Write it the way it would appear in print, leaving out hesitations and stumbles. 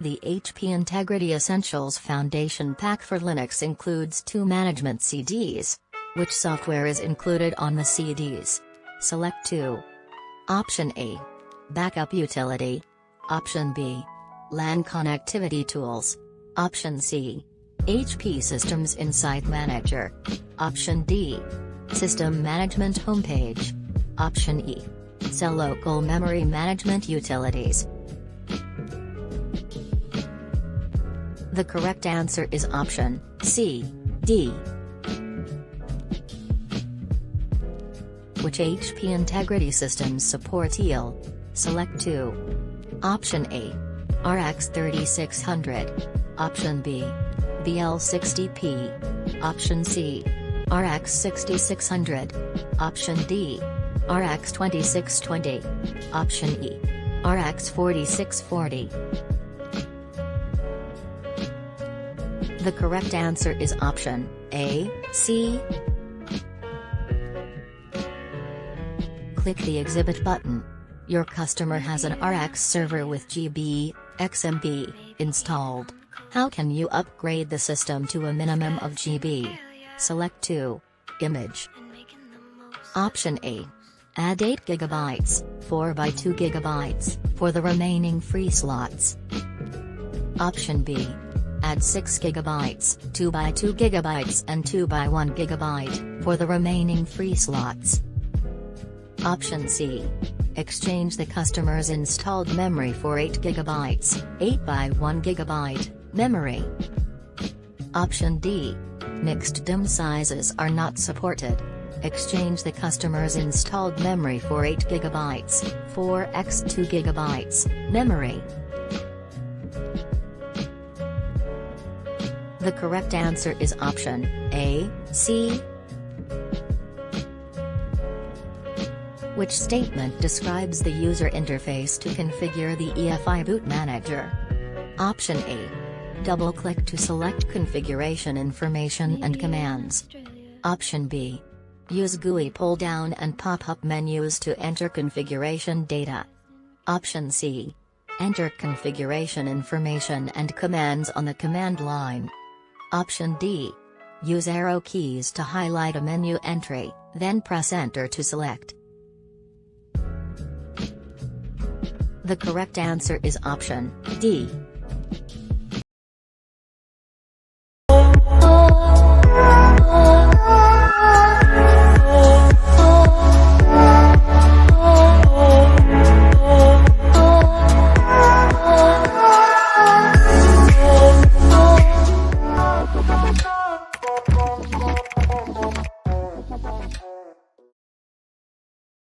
The HP Integrity Essentials Foundation Pack for Linux includes 2 management CDs. Which software is included on the CDs? Select 2. Option A. Backup Utility. Option B. LAN Connectivity Tools. Option C. HP Systems Insight Manager. Option D. System Management Homepage. Option E. Cell Local Memory Management Utilities. The correct answer is option C, D. Which HP Integrity Systems support EAL? Select 2. Option A. RX 3600. Option B. BL60P. Option C. RX 6600. Option D. RX 2620. Option E. RX 4640. The correct answer is option A, C. Click the Exhibit button. Your customer has an RX server with GB, XMB, installed. How can you upgrade the system to a minimum of GB? Select 2. Image. Option A. Add 8 GB, 4 by 2 GB, for the remaining free slots. Option B. Add 6 GB, 2 by 2 GB and 2 by 1 GB, for the remaining free slots. Option C. Exchange the customer's installed memory for 8 GB, 8 by 1 GB, memory. Option D. Mixed DIMM sizes are not supported. Exchange the customer's installed memory for 8 GB, 4x 2 GB, memory. The correct answer is option A, C. Which statement describes the user interface to configure the EFI Boot Manager? Option A. Double-click to select configuration information and commands. Option B. Use GUI pull-down and pop-up menus to enter configuration data. Option C. Enter configuration information and commands on the command line. Option D. Use arrow keys to highlight a menu entry, then press Enter to select. The correct answer is option D.